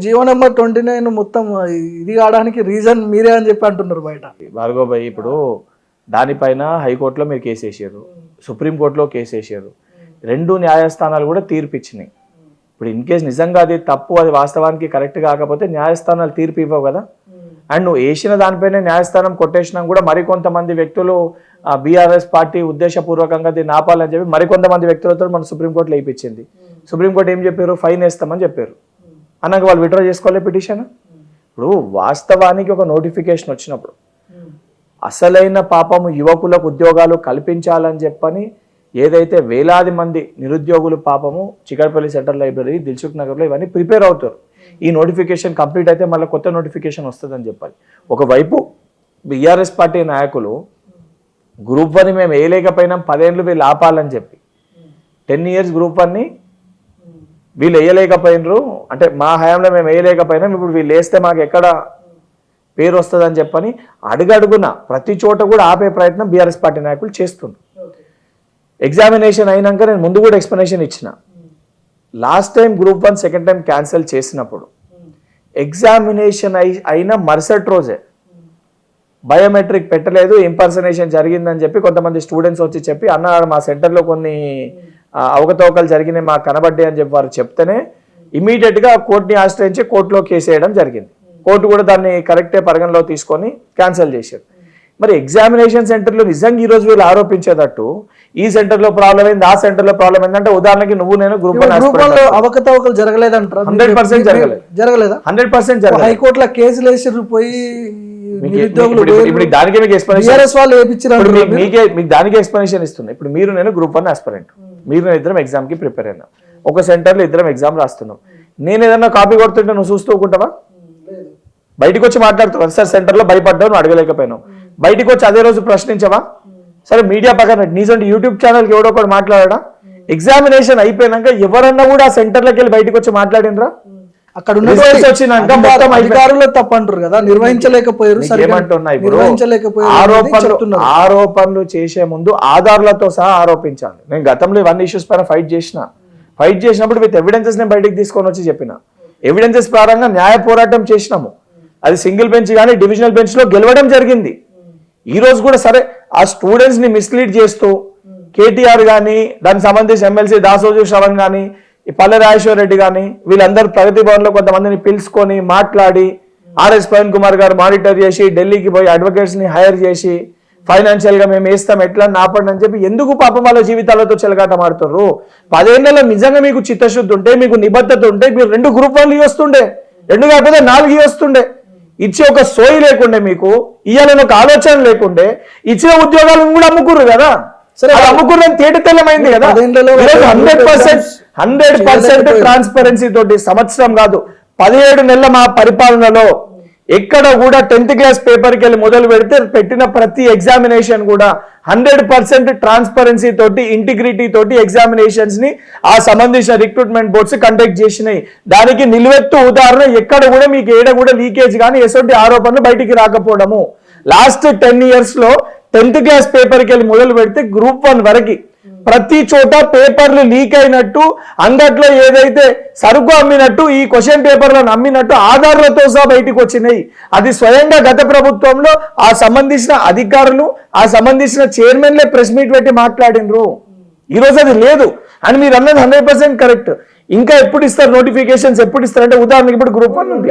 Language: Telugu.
జీవో నెంబర్ 29 మొత్తం ఇది కావడానికి రీజన్ మీరే అని చెప్పి అంటున్నారు బయట. భార్గవ్ భాయ్, ఇప్పుడు దానిపైన హైకోర్టులో మీరు కేసు వేసారు, సుప్రీంకోర్టులో కేసు వేసారు, రెండు న్యాయస్థానాలు కూడా తీర్పు ఇచ్చినాయి. ఇప్పుడు ఇన్ కేసు నిజంగా అది తప్పు, అది వాస్తవానికి కరెక్ట్ కాకపోతే న్యాయస్థానాలు తీర్పు ఇవ్వవు కదా. అండ్ నువ్వు వేసిన దానిపైన న్యాయస్థానం కొట్టేసినా కూడా మరికొంతమంది వ్యక్తులు బీఆర్ఎస్ పార్టీ ఉద్దేశపూర్వకంగా దీన్ని ఆపాలని చెప్పి మరికొంతమంది వ్యక్తులతో మన సుప్రీంకోర్టులో వేయించింది. సుప్రీంకోర్టు ఏం చెప్పారు? ఫైన్ వేస్తామని చెప్పారు. అన్నాక వాళ్ళు విత్డ్రా చేసుకోవాలి పిటిషన్. ఇప్పుడు వాస్తవానికి ఒక నోటిఫికేషన్ వచ్చినప్పుడు అసలైన పాపము యువకులకు ఉద్యోగాలు కల్పించాలని చెప్పని ఏదైతే వేలాది మంది నిరుద్యోగులు పాపము చికట్పల్లి సెంట్రల్ లైబ్రరీ, దిల్సుఖ్ నగర్లో ఇవన్నీ ప్రిపేర్ అవుతారు. ఈ నోటిఫికేషన్ కంప్లీట్ అయితే మళ్ళీ కొత్త నోటిఫికేషన్ వస్తుందని చెప్పాలి. ఒకవైపు బీఆర్ఎస్ పార్టీ నాయకులు గ్రూప్ 1 మేము వేయలేకపోయినాం, 10 ఏళ్ళు వీళ్ళు ఆపాలని చెప్పి 10 years గ్రూప్ 1ని వీళ్ళు వేయలేకపోయినరు, అంటే మా హయాంలో మేము వేయలేకపోయినాం, ఇప్పుడు వీళ్ళు వేస్తే మాకు ఎక్కడ పేరు వస్తుందని చెప్పని అడుగడుగున ప్రతి చోట కూడా ఆపే ప్రయత్నం బీఆర్ఎస్ పార్టీ నాయకులు చేస్తున్నారు. ఎగ్జామినేషన్ అయినాక నేను ముందు కూడా ఎక్స్ప్లెనేషన్ ఇచ్చిన. Last time group 1 second time cancel చేసినప్పుడు ఎగ్జామినేషన్ అయిన మరుసటి రోజే బయోమెట్రిక్ పెట్టలేదు, ఇంపర్సనేషన్ జరిగిందని చెప్పి కొంతమంది స్టూడెంట్స్ వచ్చి చెప్పి అన్న మా సెంటర్లో కొన్ని అవకతవకలు జరిగినాయి మాకు కనబడ్డాయి అని చెప్పి వారు చెప్తేనే ఇమీడియట్గా కోర్టుని ఆశ్రయించి కోర్టులో కేసు వేయడం జరిగింది. కోర్టు కూడా దాన్ని కరెక్టే పరిగణలో తీసుకొని క్యాన్సిల్ చేశారు. మరి ఎగ్జామినేషన్ సెంటర్లో నిజంగా ఈరోజు వీళ్ళు ఆరోపించేటట్టు ఈ సెంటర్లో ప్రాబ్లం అయింది, ఆ సెంటర్లో ప్రాబ్లం అయింది అంటే ఉదాహరణకి నువ్వు నేను గ్రూప్ 1 అవకతవకలు జరగలేదంటారు. 100% జరగలేదా? 100% జరగలేదు. హైకోర్టులో కేసులు వేసి పోయి దానికి మీకు ఎక్స్ప్లెనేషన్ ఇస్తుంది. ఇప్పుడు మీరు నేను గ్రూప్ 1 ఆస్పిరెంట్, మీరు నేను ఇద్దరం ఎగ్జామ్ కి ప్రిపేర్ అయినా, ఒక సెంటర్లో ఇద్దరం ఎగ్జామ్ రాస్తున్నాం. నేను ఏదన్నా కాపీ కొడుతుంటే నువ్వు చూస్తూ ఊకుంటావా? బయటకు వచ్చి మాట్లాడుతావు, సార్ సెంటర్లో భయపడ్డావు, నువ్వు అడగలేకపోయినావు, బయటకు వచ్చి అదే రోజు ప్రశ్నించవా? సరే మీడియా పక్కన నీసంటే యూట్యూబ్ ఛానల్కి ఎవడో ఒకటి మాట్లాడా? ఎగ్జామినేషన్ అయిపోయినాక ఎవరన్నా కూడా ఆ సెంటర్లోకి వెళ్ళి బయటకు వచ్చి మాట్లాడినరా? అక్కడ వచ్చినాక అధికారులు తప్పంటారు కదా, నిర్వహించలేకపోయారు. ఆరోపణలు చేసే ముందు ఆధారాలతో సహా ఆరోపించాలి. నేను గతంలో ఇవన్నీ ఇష్యూస్ పైన ఫైట్ చేసినప్పుడు విత్ ఎవిడెన్సెస్ నేను బయటకు తీసుకొని వచ్చి చెప్పిన. ఎవిడెన్సెస్ ప్రారంభంగా న్యాయ పోరాటం చేసినాము. అది సింగిల్ బెంచ్ కానీ డివిజనల్ బెంచ్ లో గెలవడం జరిగింది. ఈ రోజు కూడా సరే ఆ స్టూడెంట్స్ ని మిస్లీడ్ చేస్తూ కేటీఆర్ కానీ దానికి సంబంధించి ఎమ్మెల్సీ దాసోజు శ్రవణ్ కానీ పల్లె రాజేశ్వర రెడ్డి కానీ వీళ్ళందరూ ప్రగతి భవన్ లో కొంతమందిని పిలుచుకొని మాట్లాడి ఆర్ఎస్ ప్రవీణ్ కుమార్ గారు మానిటర్ చేసి ఢిల్లీకి పోయి అడ్వకేట్స్ ని హైర్ చేసి ఫైనాన్షియల్ గా మేము వేస్తాం ఎట్లా ఆపండి అని చెప్పి ఎందుకు పాపం వాళ్ళ జీవితాలతో చెలగాట మారుతారు? 10 ఏళ్లలో నిజంగా మీకు చిత్తశుద్ధి ఉంటే, మీకు నిబద్ధత ఉంటే మీరు 2 గ్రూప్ 1 వస్తుండే, 2 కాకపోతే 4 వస్తుండే. ఇచ్చే ఒక సోయి లేకుండే, మీకు ఇయ్యాలని ఒక ఆలోచన లేకుండే, ఇచ్చిన ఉద్యోగాలను కూడా అమ్ముకుర్రు కదా. సరే అమ్ముకున్న తేట తెల్లమైంది కదా. 100% ట్రాన్స్పరెన్సీ తోటి సంవత్సరం కాదు 17 నెలల మా పరిపాలనలో ఎక్కడ కూడా 10th క్లాస్ పేపర్కి వెళ్ళి మొదలు పెడితే పెట్టిన ప్రతి ఎగ్జామినేషన్ కూడా 100% ట్రాన్స్పరెన్సీ తోటి ఇంటిగ్రిటీ తోటి ఎగ్జామినేషన్స్ ని ఆ సంబంధించిన రిక్రూట్మెంట్ బోర్డ్స్ కండక్ట్ చేసినాయి. దానికి నిలువెత్తు ఉదాహరణ ఎక్కడ కూడా మీకు ఏడ కూడా లీకేజ్ కానీ ఎటువంటి ఆరోపణలు బయటికి రాకపోవడము. లాస్ట్ 10 years లో 10th క్లాస్ పేపర్కి వెళ్ళి మొదలు పెడితే గ్రూప్ 1 వరకు ప్రతి చోట పేపర్లు లీక్ అయినట్టు, అంగట్లో ఏదైతే సరుకు అమ్మినట్టు, ఈ క్వశ్చన్ పేపర్లను అమ్మినట్టు ఆధారాలతో సహా బయటకు వచ్చినాయి. అది స్వయంగా గత ప్రభుత్వంలో ఆ సంబంధించిన అధికారులు, ఆ సంబంధించిన చైర్మన్లే ప్రెస్ మీట్ పెట్టి మాట్లాడినరు. ఈరోజు అది లేదు అని మీరు అన్నది 100% కరెక్ట్. ఇంకా ఎప్పుడు ఇస్తారు నోటిఫికేషన్స్, ఎప్పుడు ఇస్తారంటే ఉదాహరణకి ఇప్పుడు గ్రూప్ 1 ఉంది.